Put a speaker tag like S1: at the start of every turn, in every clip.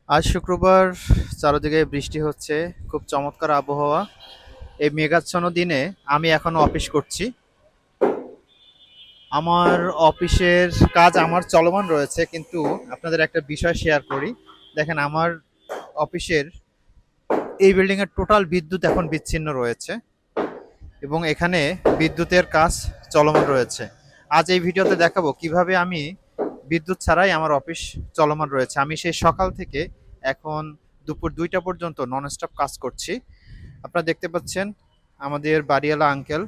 S1: আজ শুক্রবার, চারদিকে বৃষ্টি হচ্ছে। খুব চমৎকার আবহাওয়া। এই মেঘাচ্ছন্ন দিনে আমি এখন অফিস করছি। আমার অফিসের কাজ আমার চলমান রয়েছে, কিন্তু আপনাদের একটা বিষয় শেয়ার করি। দেখেন, আমার অফিসের এই বিল্ডিং এর টোটাল বিদ্যুৎ এখন বিচ্ছিন্ন রয়েছে এবং এখানে বিদ্যুতের কাজ চলমান রয়েছে। আজ এই ভিডিওতে দেখাবো কিভাবে আমি বিদ্যুৎ ছাড়াই আমার অফিস চলমান রয়েছে। আমি সেই সকাল থেকে এখন দুপুর 2টা পর্যন্ত ননস্টপ কাজ করছি। আপনারা দেখতে পাচ্ছেন আমাদের বাড়িওয়ালা আঙ্কেল,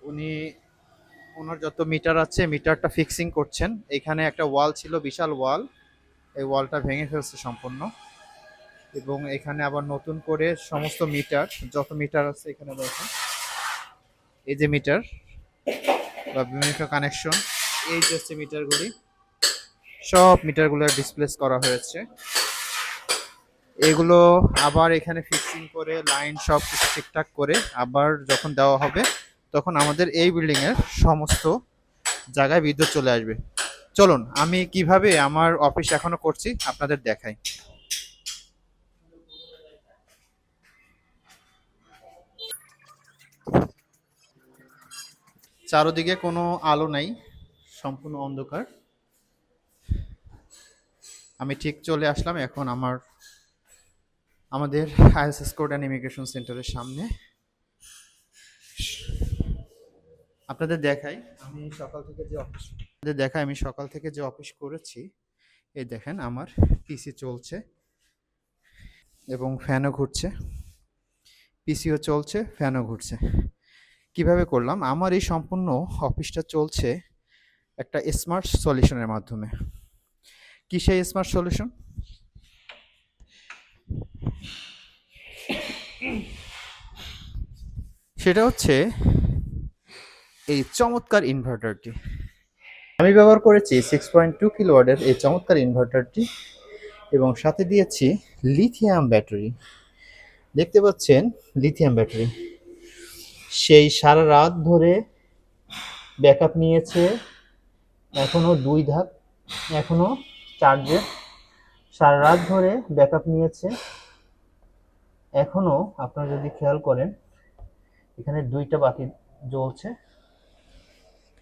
S1: উনি ওনার যত মিটার আছে মিটারটা ফিক্সিং করছেন। এখানে একটা ওয়াল ছিল, বিশাল ওয়াল, এই ওয়ালটা ভেঙে ফেলছে সম্পূর্ণ। এবং এখানে আবার নতুন করে সমস্ত মিটার, যত মিটার আছে এখানে দেখেন, এই যে মিটার বা বিভিন্ন কানেকশন, এই যে হচ্ছে মিটারগুলি, সব মিটারগুলো ডিসপ্লেস করা হয়েছে। এগুলো আবার এখানে ফিক্সিং করে লাইন সব কিছু ঠিকঠাক করে আবার যখন দেওয়া হবে, তখন আমাদের এই বিল্ডিং এর সমস্ত জায়গায় বিদ্যুৎ চলে আসবে। চলুন আমি কিভাবে আমার অফিস এখনো করছি আপনাদের দেখাই। চারদিকে কোনো আলো নাই, সম্পূর্ণ অন্ধকার। আমি ঠিক চলে আসলাম এখন আমাদের আইএসএস কোড অ্যান্ড ইমিগ্রেশন সেন্টারের সামনে। আপনাদের দেখাই আমি সকাল থেকে যে অফিস আপনাদের দেখাই আমি সকাল থেকে যে অফিস করেছি। এই দেখেন, আমার পিসি চলছে এবং ফ্যানও ঘুরছে। পিসিও চলছে, ফ্যানও ঘুরছে। কিভাবে করলাম? আমার এই সম্পূর্ণ অফিসটা চলছে একটা স্মার্ট সলিউশনের মাধ্যমে। কি সেই স্মার্ট সলিউশন? সেটা হচ্ছে এই চমৎকার ইনভার্টারটি। আমি ব্যবহার করেছি 6.2 কিলোওয়াটের এই চমৎকার ইনভার্টারটি এবং সাথে দিয়েছি লিথিয়াম ব্যাটারি। দেখতে পাচ্ছেন লিথিয়াম ব্যাটারি, সেই সারা রাত ধরে ব্যাকআপ নিয়েছে। এখনো 2 ধাপ, এখনো চার্জে, সারা রাত ধরে ব্যাকআপ নিয়েছে। এখনো আপনারা যদি খেয়াল করেন, এখানে 2টা বাতি জ্বলছে।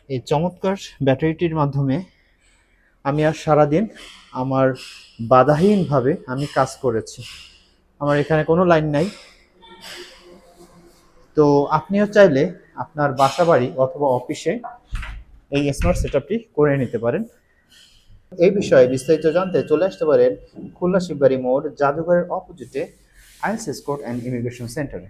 S1: এই চমৎকার ব্যাটারিটির মাধ্যমে আমি আর সারাদিন আমার বাধাহীনভাবে আমি কাজ করেছি। আমার এখানে কোনো লাইন নাই। তো আপনিও চাইলে আপনার বাসা বাড়ি অথবা অফিসে এই স্মার্ট সেটআপটি করে নিতে পারেন। এই বিষয়ে বিস্তারিত জানতে চলে আসতে পারেন খুলনা শিববাড়ি মোড়, জাদুঘরের অপোজিটে আইএসএস কোড অ্যান্ড ইমিগ্রেশন সেন্টারে।